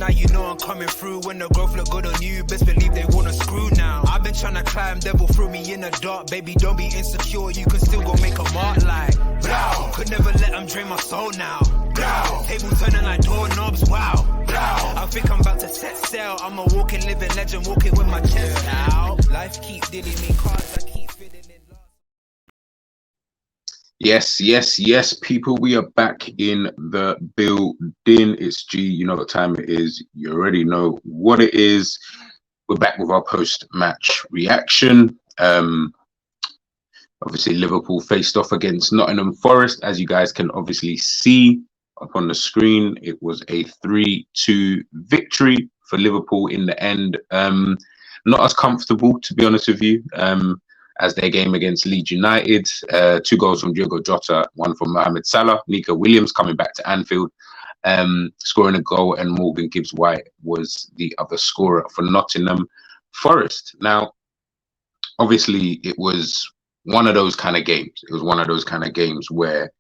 now you know I'm coming through. When the growth look good on you, best believe they wanna screw now. I've been trying to climb, devil threw me in the dark. Baby, don't be insecure, you can still go make a mark like blow. Could never let them drain my soul now. Blow. Table turning like doorknobs, wow. Blow. I think I'm about to set sail. I'm a walking, living legend, walking with my chest out. Life keep dealing me cards, I keep feeling it. Yes, people, we are back in the building. It's G, you know what time it is. You already know what it is. We're back with our post-match reaction. Obviously, Liverpool faced off against Nottingham Forest. As you guys can obviously see up on the screen, it was a 3-2 victory for Liverpool in the end. Not as comfortable, to be honest with you, as their game against Leeds United. 2 goals from Diogo Jota, 1 from Mohamed Salah. Nico Williams coming back to Anfield, scoring a goal, and Morgan Gibbs-White was the other scorer for Nottingham Forest. Now, obviously, it was one of those kind of games. It was one of those kind of games where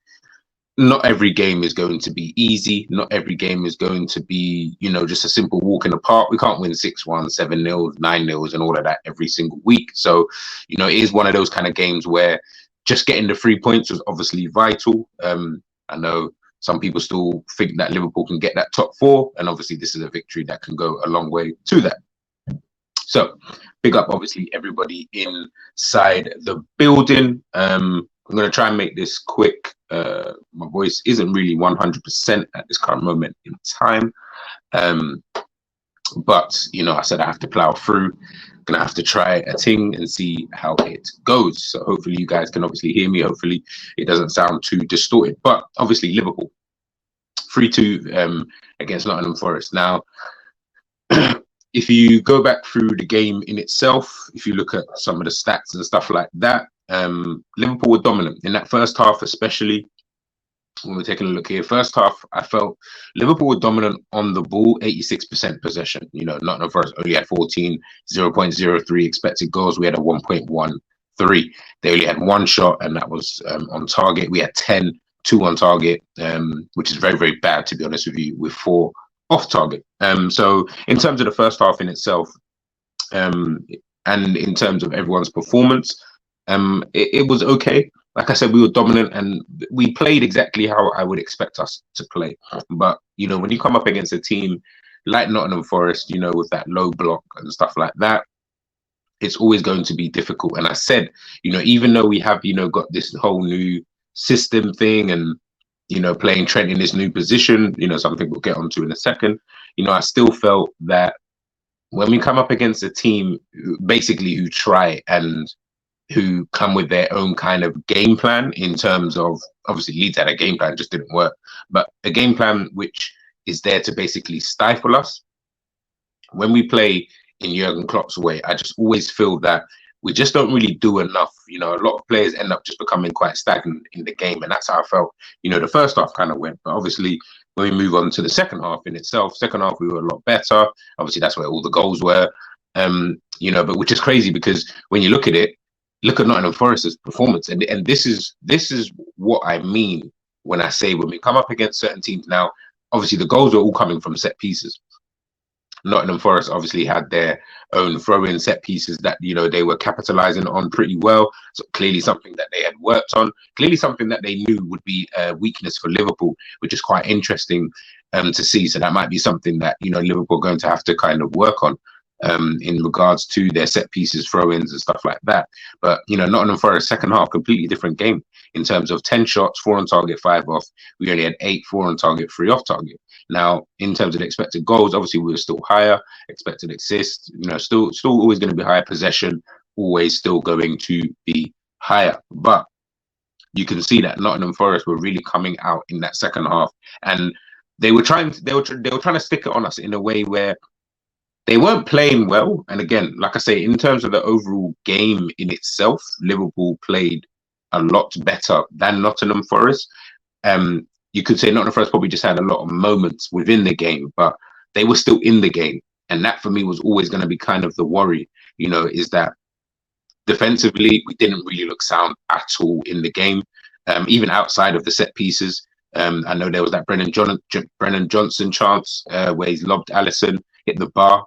not every game is going to be easy. Not every game is going to be, you know, just a simple walk in the park. We can't win 6-1, 7-0, 9-0 and all of that every single week. So, you know, it is one of those kind of games where just getting the 3 points was obviously vital. I know some people still think that Liverpool can get that top 4, and obviously this is a victory that can go a long way to that. So, big up, obviously, everybody inside the building. I'm going to try and make this quick. My voice isn't really 100% at this current moment in time. But, you know, I said I have to plow through. Going to have to try a thing and see how it goes. So hopefully you guys can obviously hear me. Hopefully it doesn't sound too distorted. But obviously Liverpool, 3-2 against Nottingham Forest. Now, if you go back through the game in itself, if you look at some of the stats and stuff like that, Liverpool were dominant in that first half, especially when we're taking a look here. First half, I felt Liverpool were dominant on the ball, 86% possession. You know, Nottingham Forest only had 14, 0.03 expected goals. We had a 1.13. They only had 1 shot, and that was on target. We had 10, 2 on target, which is very, very bad, to be honest with you, with 4 off target. So in terms of the first half in itself, and in terms of everyone's performance, it was okay. Like I said, we were dominant and we played exactly how I would expect us to play. But, you know, when you come up against a team like Nottingham Forest, you know, with that low block and stuff like that, it's always going to be difficult. And I said, you know, even though we have, you know, got this whole new system thing and, you know, playing Trent in this new position, you know, something we'll get onto in a second, you know, I still felt that when we come up against a team basically who try and who come with their own kind of game plan, in terms of, obviously Leeds had a game plan, just didn't work, but a game plan which is there to basically stifle us. When we play in Jurgen Klopp's way, I just always feel that we just don't really do enough. You know, a lot of players end up just becoming quite stagnant in the game, and that's how I felt, you know, the first half kind of went. But obviously when we move on to the second half in itself, second half we were a lot better. Obviously that's where all the goals were, you know, but which is crazy because when you look at it, look at Nottingham Forest's performance, and this is what I mean when I say when we come up against certain teams. Now, obviously the goals are all coming from set pieces. Nottingham Forest obviously had their own throw-in set pieces that, you know, they were capitalizing on pretty well. So clearly something that they had worked on, clearly something that they knew would be a weakness for Liverpool, which is quite interesting to see. So that might be something that, you know, Liverpool are going to have to kind of work on. In regards to their set pieces, throw-ins and stuff like that. But, you know, Nottingham Forest second half, completely different game in terms of 10 shots, 4 on target, 5 off. We only had 8, 4 on target, 3 off target. Now, in terms of the expected goals, obviously we were still higher. Expected assists, you know, still always going to be higher. Possession, always still going to be higher. But you can see that Nottingham Forest were really coming out in that second half, and they were trying to stick it on us in a way where they weren't playing well. And again, like I say, in terms of the overall game in itself, Liverpool played a lot better than Nottingham Forest. You could say Nottingham Forest probably just had a lot of moments within the game, but they were still in the game. And that for me was always going to be kind of the worry, you know, is that defensively, we didn't really look sound at all in the game. Even outside of the set pieces, I know there was that Brennan Johnson chance where he's lobbed Alisson, hit the bar.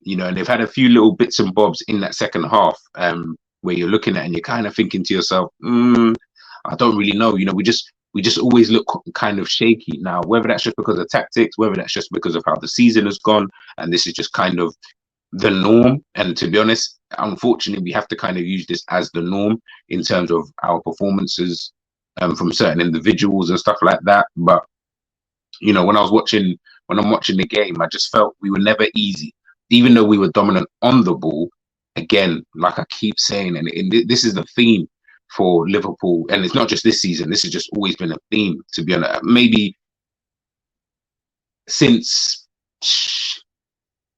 You know, and they've had a few little bits and bobs in that second half where you're looking at and you're kind of thinking to yourself, I don't really know. You know, we just always look kind of shaky. Now, whether that's just because of tactics, whether that's just because of how the season has gone, and this is just kind of the norm. And to be honest, unfortunately, we have to kind of use this as the norm in terms of our performances from certain individuals and stuff like that. But you know, when I'm watching the game, I just felt we were never easy, even though we were dominant on the ball. Again, like I keep saying, and this is the theme for Liverpool, and it's not just this season. This has just always been a theme, to be honest. Maybe since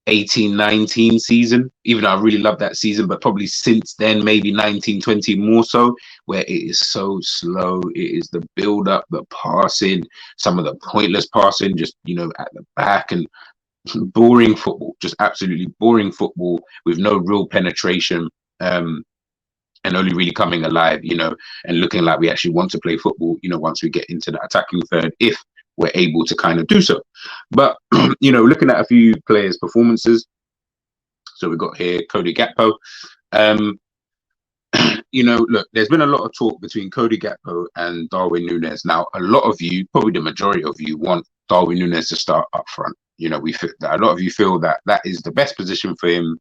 18-19 season, even though I really love that season, but probably since then, maybe 19-20 more so, where it is so slow. It is the build up, the passing, some of the pointless passing, just, you know, at the back, and boring football, just absolutely boring football with no real penetration, and only really coming alive, you know, and looking like we actually want to play football, you know, once we get into the attacking third, if we're able to kind of do so. But, you know, looking at a few players' performances, so we've got here Cody Gakpo. You know, look, there's been a lot of talk between Cody Gakpo and Darwin Nunes. Now, a lot of you, probably the majority of you, want Darwin Nunes to start up front. You know, we feel that a lot of you feel that that is the best position for him.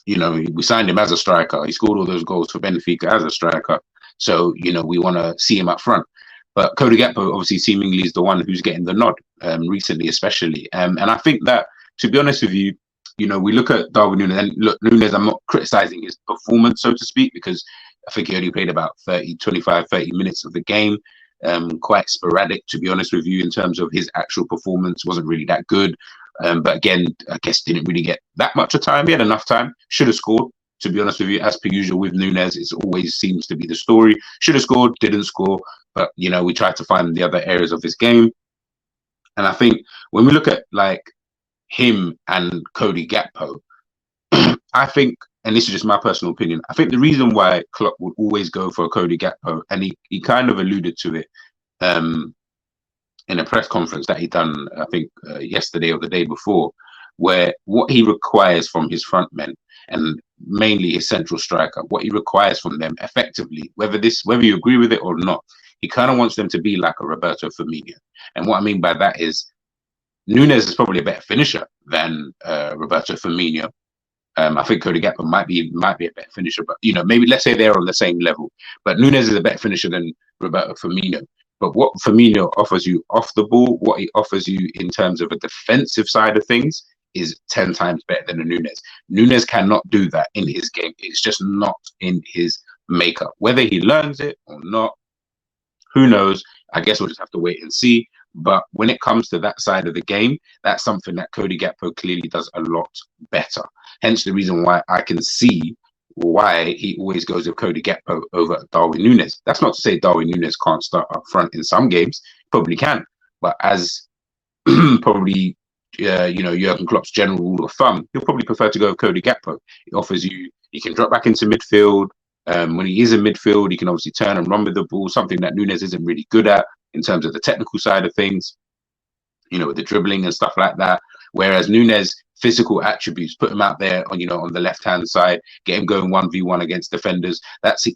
You know, we signed him as a striker. He scored all those goals for Benfica as a striker. So, you know, we want to see him up front. But Cody Gakpo obviously seemingly is the one who's getting the nod recently, especially. And I think that, to be honest with you, you know, we look at Darwin Nunes, and look, Nunes, I'm not criticizing his performance, so to speak, because I think he only played about 25, 30 minutes of the game. Quite sporadic, to be honest with you, in terms of his actual performance. Wasn't really that good. But again, I guess didn't really get that much of time. He had enough time. Should have scored, to be honest with you. As per usual with Nunes, it always seems to be the story. Should have scored, didn't score. But, you know, we tried to find the other areas of his game. And I think when we look at, like, him and Cody Gakpo, I think, and this is just my personal opinion, I think the reason why Klopp would always go for Cody Gakpo, and he kind of alluded to it in a press conference that he done, I think, yesterday or the day before, where what he requires from his front men, and mainly his central striker, what he requires from them effectively, whether you agree with it or not, he kind of wants them to be like a Roberto Firmino. And what I mean by that is Nunes is probably a better finisher than Roberto Firmino. I think Cody Gakpo might be a better finisher, but, you know, maybe let's say they're on the same level. But Nunes is a better finisher than Roberto Firmino. But what Firmino offers you off the ball, what he offers you in terms of a defensive side of things, is 10 times better than a Nunes. Nunes cannot do that in his game. It's just not in his makeup. Whether he learns it or not, who knows? I guess we'll just have to wait and see. But when it comes to that side of the game, that's something that Cody Gakpo clearly does a lot better. Hence the reason why I can see why he always goes with Cody Gakpo over Darwin Nunes. That's not to say Darwin Nunes can't start up front in some games. Probably can. But as probably, you know, Jurgen Klopp's general rule of thumb, he'll probably prefer to go with Cody Gakpo. It offers you, he can drop back into midfield. When he is in midfield, he can obviously turn and run with the ball, something that Nunes isn't really good at in terms of the technical side of things, you know, with the dribbling and stuff like that. Whereas Nunes' physical attributes put him out there on, you know, on the left-hand side, get him going 1v1 against defenders.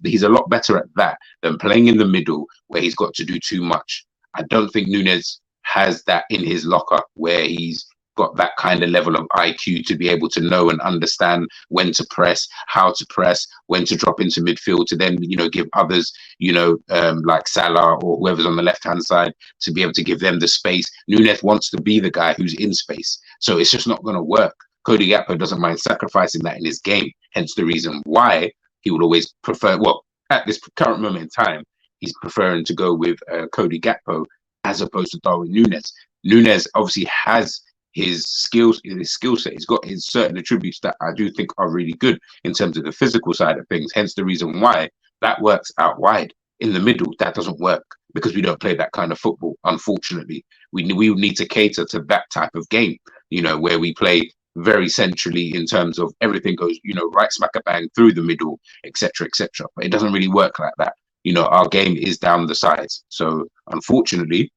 He's a lot better at that than playing in the middle where he's got to do too much. I don't think Nunes has that in his locker where he's got that kind of level of IQ to be able to know and understand when to press, how to press, when to drop into midfield to then, you know, give others, you know, like Salah or whoever's on the left-hand side, to be able to give them the space. Nunes wants to be the guy who's in space. So it's just not going to work. Cody Gakpo doesn't mind sacrificing that in his game. Hence the reason why he would always prefer, well, at this current moment in time, he's preferring to go with Cody Gakpo as opposed to Darwin Nunes. Nunes obviously has his skill set. He's got his certain attributes that I do think are really good in terms of the physical side of things. Hence the reason why that works out wide. In the middle, that doesn't work because we don't play that kind of football. Unfortunately, we need to cater to that type of game, you know, where we play very centrally in terms of everything goes, you know, right smack a bang through the middle, etc., etc. But it doesn't really work like that. our game is down the sides. So unfortunately,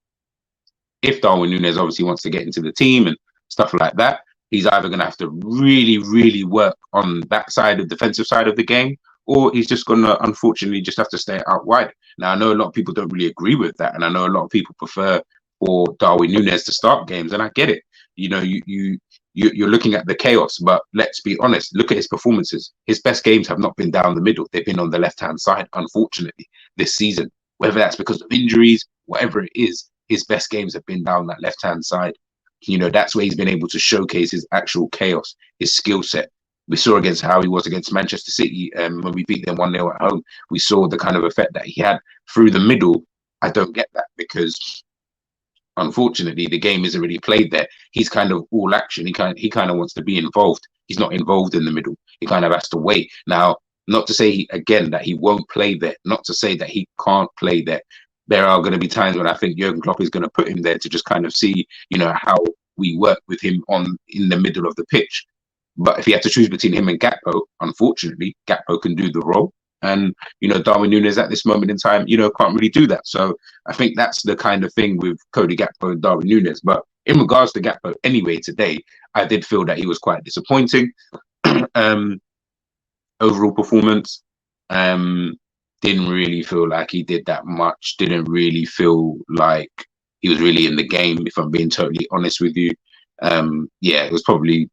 if Darwin Nunes obviously wants to get into the team and stuff like that, he's either going to have to really, really work on that side of defensive side of the game, or he's just going to unfortunately just have to stay out wide. Now, I know a lot of people don't really agree with that, and I know a lot of people prefer for Darwin Nunes to start games, and I get it. You're looking at the chaos, but let's be honest. Look at his performances. His best games have not been down the middle; they've been on the left-hand side. Unfortunately, this season, whether that's because of injuries, whatever it is, his best games have been down that left-hand side. That's where he's been able to showcase his actual chaos, his skill set. We saw against how he was against Manchester City when we beat them 1-0 at home. We saw the kind of effect that he had through the middle. I don't get that because unfortunately the game isn't really played there. He's kind of all action. He kind of wants to be involved. He's not involved in the middle. He kind of has to wait. Now, not to say again that he won't play there, not to say that he can't play there. There are going to be times when I think Jurgen Klopp is going to put him there to just kind of see, how we work with him in the middle of the pitch. But if he had to choose between him and Gakpo, unfortunately, Gakpo can do the role. And, Darwin Nunes at this moment in time, can't really do that. So I think that's the kind of thing with Cody Gakpo and Darwin Nunes. But in regards to Gakpo anyway, today, I did feel that he was quite disappointing. Overall performance, didn't really feel like he did that much. Didn't really feel like he was really in the game, if I'm being totally honest with you. It was probably,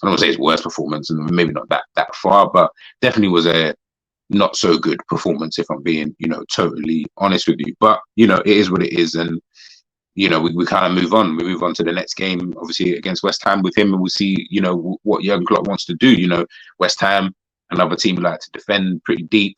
I don't want to say his worst performance, and maybe not that far, but definitely was a not so good performance, if I'm being, totally honest with you. But, it is what it is. And, we kind of move on. We move on to the next game, obviously against West Ham with him, and we'll see, what Jurgen Klopp wants to do. West Ham, another team who like to defend pretty deep,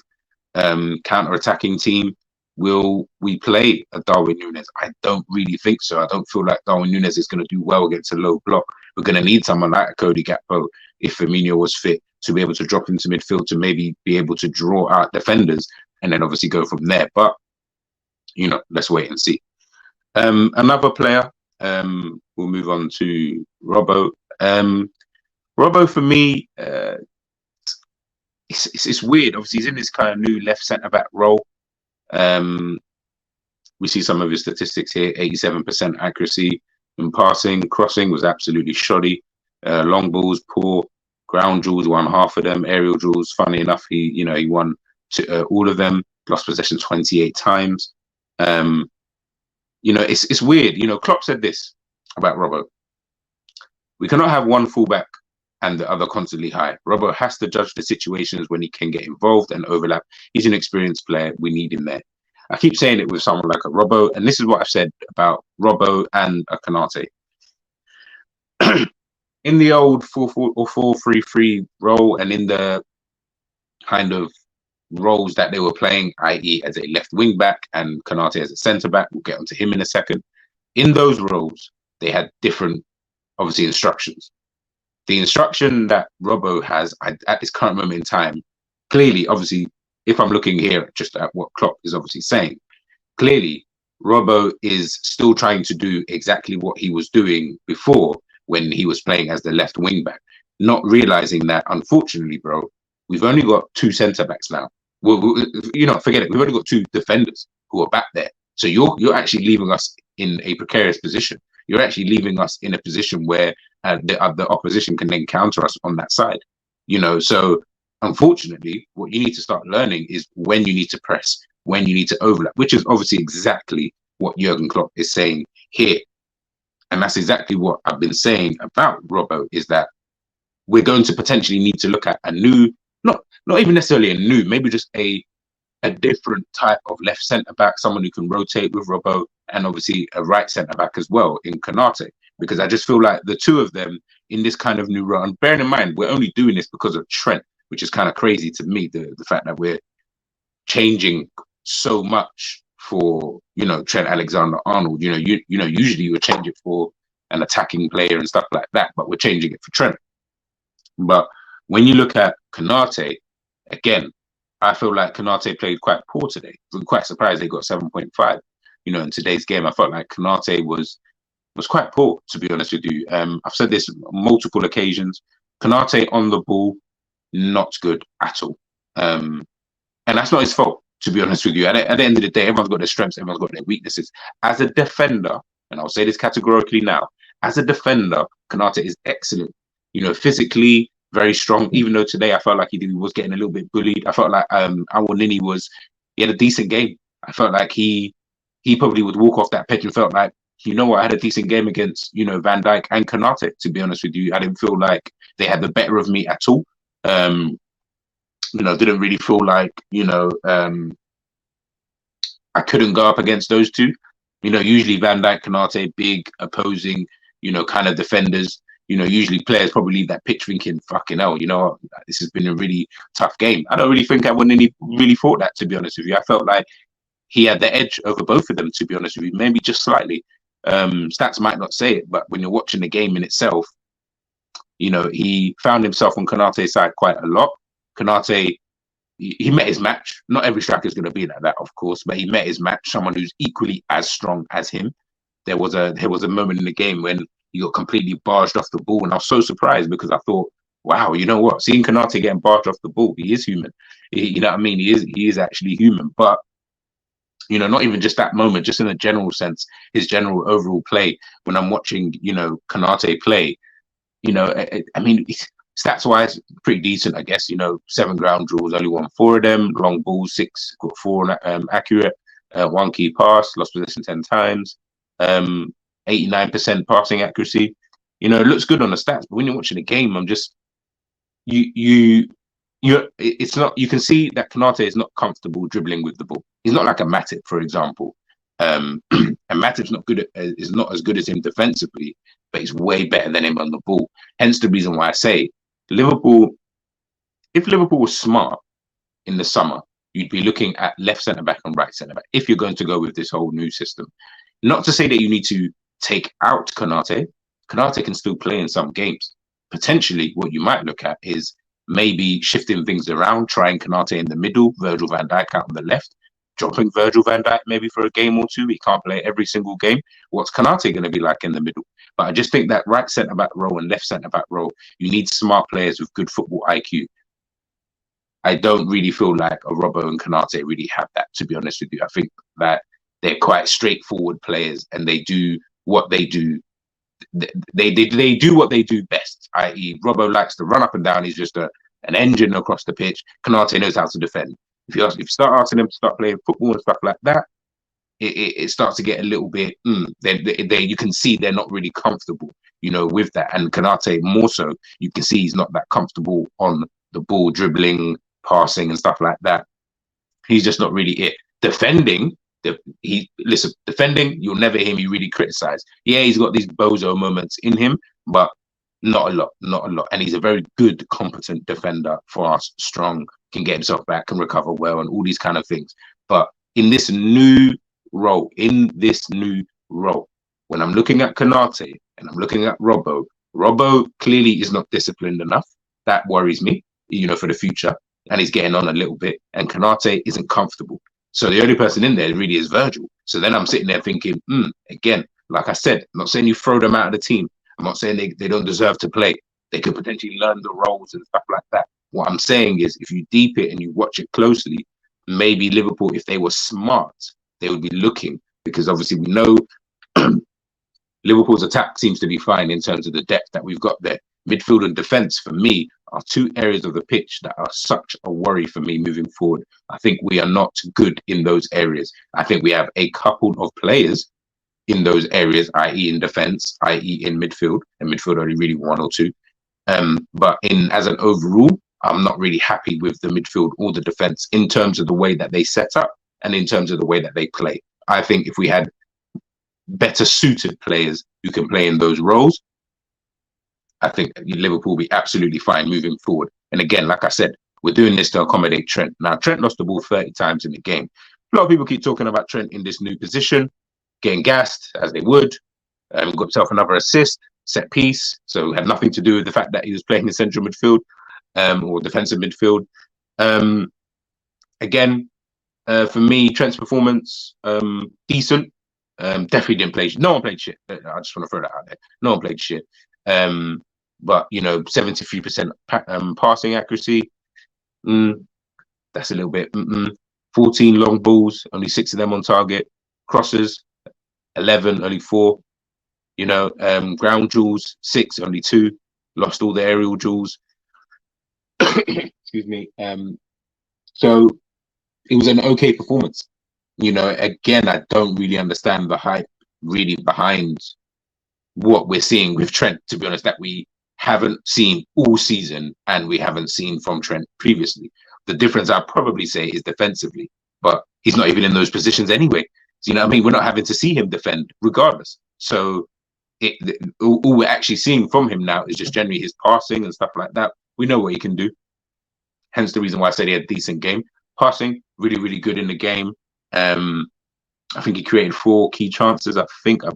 counter-attacking team. Will we play a Darwin Nunes? I don't really think so. I don't feel like Darwin Nunes is going to do well against a low block. We're going to need someone like Cody Gakpo, if Firmino was fit, to be able to drop into midfield, to maybe be able to draw out defenders and then obviously go from there. But, let's wait and see. Another player, we'll move on to Robbo. Robbo, for me, it's weird. Obviously, he's in this kind of new left centre-back role. We see some of his statistics here: 87% accuracy in passing, crossing was absolutely shoddy, long balls poor, ground duels won half of them, aerial duels. Funny enough, he won all of them. Lost possession 28 times. It's weird. Klopp said this about Robbo: we cannot have one fullback and the other constantly high. Robbo has to judge the situations when he can get involved and overlap. He's an experienced player. We need him there. I keep saying it with someone like a Robbo, and this is what I've said about Robbo and a Kanata. In the old 4-4 or 4-3-3 role, and in the kind of roles that they were playing, i.e. as a left wing back and Kanata as a centre back, we'll get onto him in a second. In those roles, they had different, obviously, instructions. The instruction that Robbo has at this current moment in time, clearly, obviously, if I'm looking here just at what Klopp is obviously saying, clearly, Robbo is still trying to do exactly what he was doing before when he was playing as the left wing back, not realizing that, unfortunately, bro, we've only got two centre backs now. Forget it. We've only got two defenders who are back there. So you're actually leaving us in a precarious position. You're actually leaving us in a position where the opposition can then counter us on that side. So unfortunately, what you need to start learning is when you need to press, when you need to overlap, which is obviously exactly what Jurgen Klopp is saying here. And that's exactly what I've been saying about Robbo, is that we're going to potentially need to look at a new, not even necessarily a new, maybe just a different type of left centre back, someone who can rotate with Robbo, and obviously a right centre back as well in Kanata, because I just feel like the two of them in this kind of new role. And bearing in mind, we're only doing this because of Trent, which is kind of crazy to me. The fact that we're changing so much for Trent Alexander-Arnold. Usually you would change it for an attacking player and stuff like that, but we're changing it for Trent. But when you look at Kanata, again, I feel like Kanata played quite poor today. I'm quite surprised they got 7.5. In today's game, I felt like Kanata was quite poor, to be honest with you. I've said this on multiple occasions. Kanata on the ball, not good at all. And that's not his fault. to be honest with you. At the end of the day, everyone's got their strengths, everyone's got their weaknesses. As a defender, and I'll say this categorically now, as a defender, Kanata is excellent. You know, physically very strong. Even though today I felt like he was getting a little bit bullied. I felt like Awonini he had a decent game. I felt like he probably would walk off that pitch and felt like, you know what, I had a decent game against, you know, Van Dijk and Kanata, to be honest with you. I didn't feel like they had the better of me at all. You know, didn't really feel like, you know, I couldn't go up against those two. You know, usually Van Dijk, Kanata, big opposing, you know, kind of defenders. You know, usually players probably leave that pitch thinking, fucking hell, you know, this has been a really tough game. I don't really think I wouldn't really thought that, to be honest with you. I felt like he had the edge over both of them, to be honest with you, maybe just slightly. Stats might not say it, but when you're watching the game in itself, you know, he found himself on Kanate's side quite a lot. Kanate, he met his match. Not every striker is going to be like that, of course, but he met his match, someone who's equally as strong as him. There was a moment in the game when he got completely barged off the ball, and I was so surprised because I thought, wow, you know what? Seeing Kanate getting barged off the ball, he is human. You know what I mean? He is actually human. But you know, not even just that moment, just in a general sense, his general overall play. When I'm watching, you know, Kanate play, you know, I mean, stats wise, pretty decent, I guess. You know, 7 ground draws, only won 4 of them. Long balls, 6, got 4 accurate. 1 key pass, lost possession 10 times. 89% passing accuracy. You know, it looks good on the stats, but when you're watching the game, I'm just it's not, you can see that Kanate is not comfortable dribbling with the ball. He's not like a Matip, for example. And Matip's is not as good as him defensively, but he's way better than him on the ball. Hence the reason why I say Liverpool, if Liverpool was smart in the summer, you'd be looking at left centre back and right centre back if you're going to go with this whole new system. Not to say that you need to take out Kanate. Kanate can still play in some games. Potentially, what you might look at is maybe shifting things around, trying Kanate in the middle, Virgil van Dijk out on the left, dropping Virgil van Dijk maybe for a game or two. He can't play every single game. What's Kanate going to be like in the middle? But I just think that right centre-back role and left centre-back role, you need smart players with good football IQ. I don't really feel like a Robbo and Kanate really have that, to be honest with you. I think that they're quite straightforward players and they do what they do. They do what they do best, i.e. Robbo likes to run up and down. He's just an engine across the pitch. Kanate knows how to defend. If you start asking them to start playing football and stuff like that, it starts to get a little bit, you can see they're not really comfortable, you know, with that. And Kanate more so, you can see he's not that comfortable on the ball, dribbling, passing and stuff like that. He's just not really it. Defending, defending, you'll never hear me really criticize. Yeah, he's got these bozo moments in him, but not a lot. And he's a very good, competent defender, fast, strong, can get himself back, can recover well, and all these kind of things. But in this new role, when I'm looking at Kanate and I'm looking at Robbo clearly is not disciplined enough. That worries me, you know, for the future. And he's getting on a little bit. And Kanate isn't comfortable. So the only person in there really is Virgil. So then I'm sitting there thinking, again, like I said, I'm not saying you throw them out of the team. I'm not saying they don't deserve to play. They could potentially learn the roles and stuff like that. What I'm saying is if you deep it and you watch it closely, maybe Liverpool, if they were smart, they would be looking, because obviously we know Liverpool's attack seems to be fine in terms of the depth that we've got there. Midfield and defence, for me, are 2 areas of the pitch that are such a worry for me moving forward. I think we are not good in those areas. I think we have a couple of players in those areas, i.e. in defence, i.e. in midfield, and midfield only really 1 or 2. But as an overall, I'm not really happy with the midfield or the defence in terms of the way that they set up and in terms of the way that they play. I think if we had better suited players who can play in those roles, I think Liverpool will be absolutely fine moving forward. And again, like I said, we're doing this to accommodate Trent. Now, Trent lost the ball 30 times in the game. A lot of people keep talking about Trent in this new position, getting gassed, as they would. Got himself another assist, set piece. So it had nothing to do with the fact that he was playing in central midfield or defensive midfield. Again, for me, Trent's performance, decent. Definitely didn't play. No one played shit. I just want to throw that out there. No one played shit. But, you know, 73% passing accuracy. That's a little bit. 14 long balls, only 6 of them on target. Crosses, 11, only 4. Ground duels, 6, only 2. Lost all the aerial duels. Excuse me. So it was an okay performance. Again, I don't really understand the hype really behind what we're seeing with Trent, to be honest, that we haven't seen all season and we haven't seen from Trent previously. The difference I'd probably say is defensively, but he's not even in those positions anyway. So, we're not having to see him defend regardless. So all we're actually seeing from him now is just generally his passing and stuff like that. We know what he can do. Hence the reason why I said he had a decent game. Passing, really, really good in the game. I think he created 4 key chances, I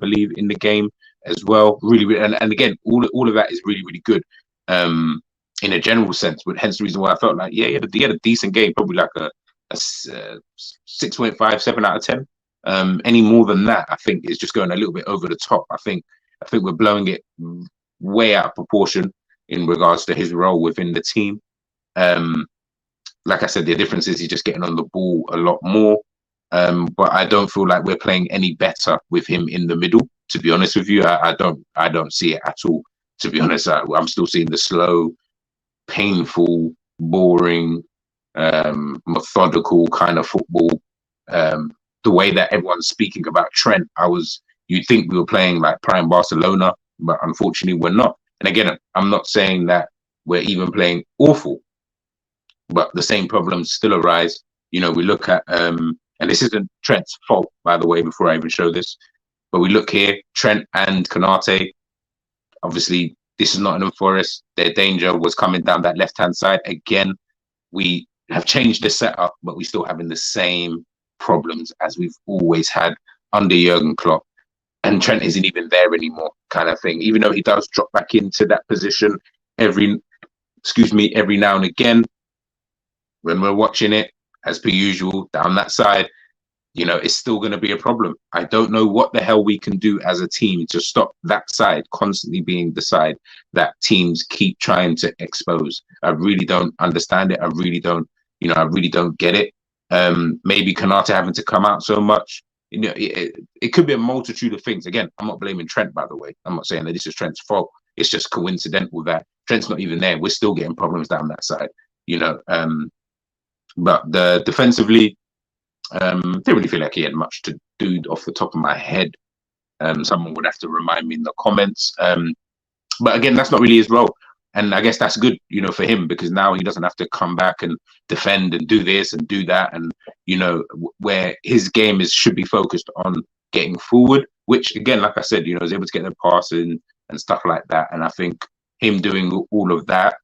believe, in the game as well. Really, really and again, all of that is really, really good in a general sense. But hence the reason why I felt like, he had a decent game, probably like a 6.5, 7 out of 10. Any more than that, I think, is just going a little bit over the top. I think we're blowing it way out of proportion in regards to his role within the team. Like I said, the difference is he's just getting on the ball a lot more. But I don't feel like we're playing any better with him in the middle. To be honest with you, I don't see it at all. To be honest, I'm still seeing the slow, painful, boring, methodical kind of football. The way that everyone's speaking about Trent, you'd think we were playing like prime Barcelona, but unfortunately we're not. And again, I'm not saying that we're even playing awful, but the same problems still arise. We look at, and this isn't Trent's fault, by the way, before I even show this, but we look here, Trent and Kanata, obviously this is Nottingham Forest. Their danger was coming down that left-hand side. Again, we have changed the setup, but we're still having the same problems as we've always had under Jurgen Klopp. And Trent isn't even there anymore, kind of thing. Even though he does drop back into that position every now and again, when we're watching it, as per usual, down that side, it's still going to be a problem. I don't know what the hell we can do as a team to stop that side constantly being the side that teams keep trying to expose. I really don't understand it. I really don't get it. Maybe Kanata having to come out so much. It could be a multitude of things. Again, I'm not blaming Trent, by the way. I'm not saying that this is Trent's fault. It's just coincidental that Trent's not even there. We're still getting problems down that side, But the defensively, didn't really feel like he had much to do off the top of my head. Someone would have to remind me in the comments. But again, that's not really his role. And I guess that's good, for him, because now he doesn't have to come back and defend and do this and do that. And, where his game should be focused on getting forward, which, again, like I said, is able to get the passing and stuff like that. And I think him doing all of that,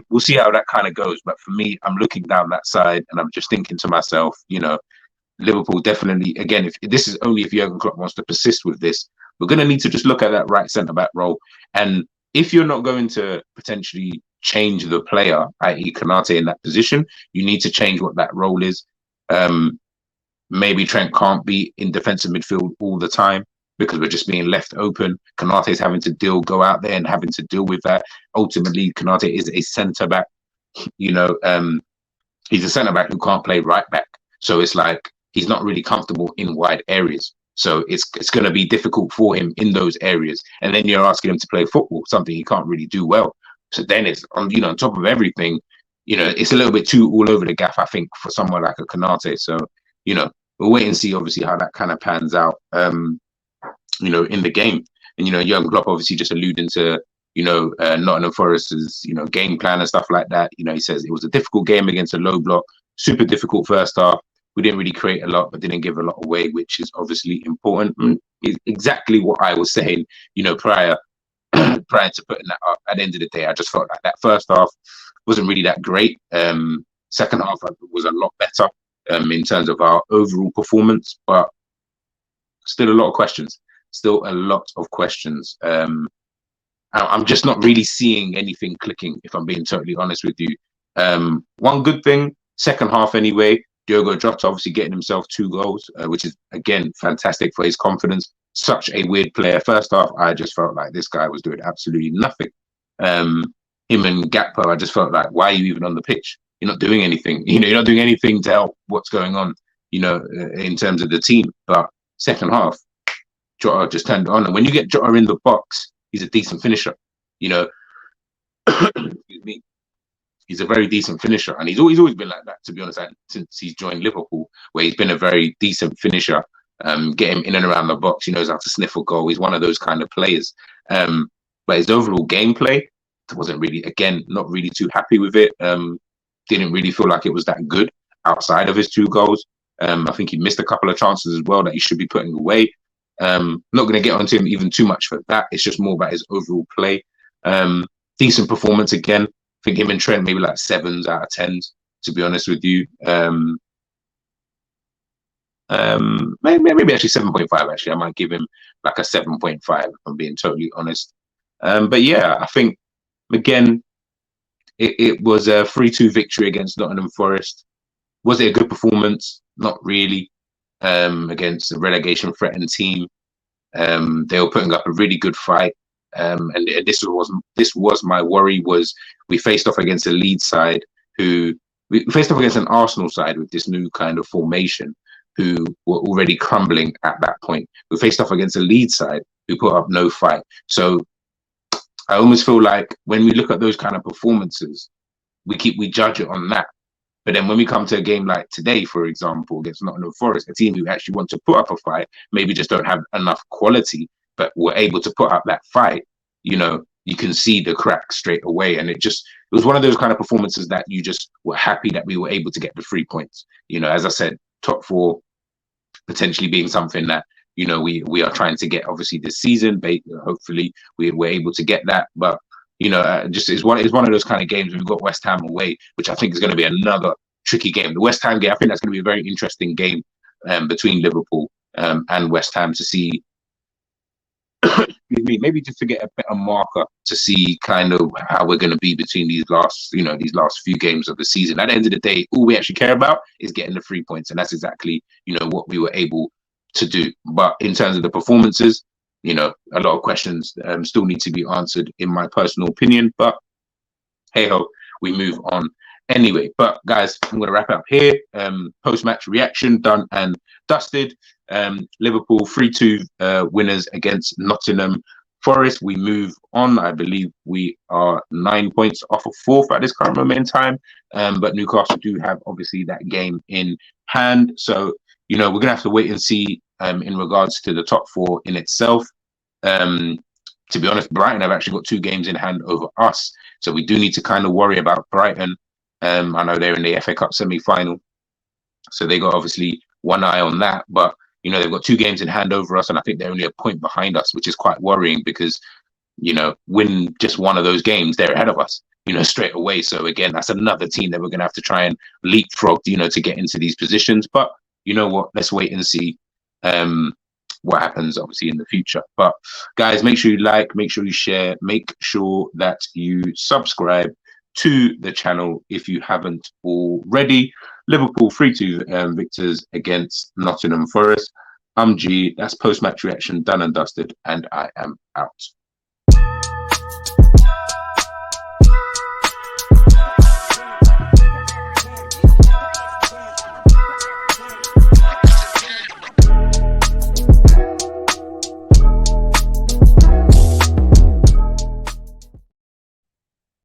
we'll see how that kind of goes. But for me, I'm looking down that side and I'm just thinking to myself, Liverpool definitely, again, if this is only if Jurgen Klopp wants to persist with this, we're going to need to just look at that right centre-back role. And if you're not going to potentially change the player, i.e. Kanata in that position, you need to change what that role is. Maybe Trent can't be in defensive midfield all the time because we're just being left open. Kanata is having to go out there and having to deal with that. Ultimately, Kanata is a centre-back. He's a centre-back who can't play right-back. So it's like he's not really comfortable in wide areas. So it's going to be difficult for him in those areas. And then you're asking him to play football, something he can't really do well. So then it's on top of everything, it's a little bit too all over the gaff, I think, for someone like a Kanata. So, we'll wait and see obviously how that kind of pans out, in the game. And, Jurgen Klopp obviously just alluding to, Nottingham Forest's, game plan and stuff like that. He says it was a difficult game against a low block, super difficult first half. We didn't really create a lot, but didn't give a lot away, which is obviously important. And is exactly what I was saying, prior to putting that up. At the end of the day, I just felt like that first half wasn't really that great. Second half was a lot better in terms of our overall performance, but still a lot of questions. I'm just not really seeing anything clicking, if I'm being totally honest with you. One good thing, second half anyway, Diogo Jota obviously getting himself 2 goals, which is, again, fantastic for his confidence. Such a weird player. First half, I just felt like this guy was doing absolutely nothing. Him and Gakpo, I just felt like, why are you even on the pitch? you're not doing anything. You know, you're not doing anything to help what's going on, you know, in terms of the team. But second half, Jota just turned on. And when you get Jota in the box, he's a decent finisher. You know, excuse me. He's a very decent finisher, and he's always been like that, to be honest, since he's joined Liverpool, where he's been a very decent finisher. Get him in and around the box. He knows how to sniff a goal. He's one of those kind of players. But his overall gameplay wasn't really, again, not really too happy with it. Didn't really feel like it was that good outside of his 2 goals. I think he missed a couple of chances as well that he should be putting away. Not going to get onto him even too much for that. It's just more about his overall play. Decent performance again. I think him and Trent maybe like 7s out of 10s, to be honest with you. Maybe actually 7.5. Actually, I might give him like a 7.5 if I'm being totally honest. But yeah, I think again it was a 3-2 victory against Nottingham Forest. Was it a good performance? Not really. Against a relegation threatened team, they were putting up a really good fight. And this was my worry. Was we faced off against a Leeds side we faced off against an Arsenal side with this new kind of formation, who were already crumbling at that point. We faced off against a Leeds side who put up no fight. So I almost feel like when we look at those kind of performances, we judge it on that. But then when we come to a game like today, for example, against Nottingham Forest, a team who actually want to put up a fight, maybe just don't have enough quality, but were able to put up that fight, you know, you can see the crack straight away. And it was one of those kind of performances that you just were happy that we were able to get the 3 points. You know, as I said, top 4 potentially being something that, you know, we are trying to get obviously this season. Hopefully we're able to get that. But, you know, just it's one of those kind of games. We've got West Ham away, which I think is going to be another tricky game. The West Ham game, I think that's going to be a very interesting game between Liverpool and West Ham to see. Maybe just to get a better marker to see kind of how we're going to be between these last few games of the season. At the end of the day, all we actually care about is getting the 3 points, and that's exactly, you know, what we were able to do. But in terms of the performances, you know, a lot of questions still need to be answered, in my personal opinion. But hey ho, we move on anyway. But guys, I'm going to wrap it up here. Post-match reaction done and dusted. Liverpool 3-2 winners against Nottingham Forest. We move on. I believe we are 9 points off of 4th at this current moment in time. But Newcastle do have obviously that game in hand. So, you know, we're going to have to wait and see in regards to the top 4 in itself. To be honest, Brighton have actually got 2 games in hand over us. So we do need to kind of worry about Brighton. I know they're in the FA Cup semi-final. So they got obviously one eye on that. But, you know, they've got 2 games in hand over us. And I think they're only a point behind us, which is quite worrying because, you know, win just one of those games, they're ahead of us, you know, straight away. So again, that's another team that we're going to have to try and leapfrog, you know, to get into these positions. But you know what? Let's wait and see what happens, obviously, in the future. But guys, make sure you like, make sure you share, make sure that you subscribe to the channel if you haven't already. Liverpool 3-2 victors against Nottingham Forest. I'm G. That's post-match reaction done and dusted, and I am out.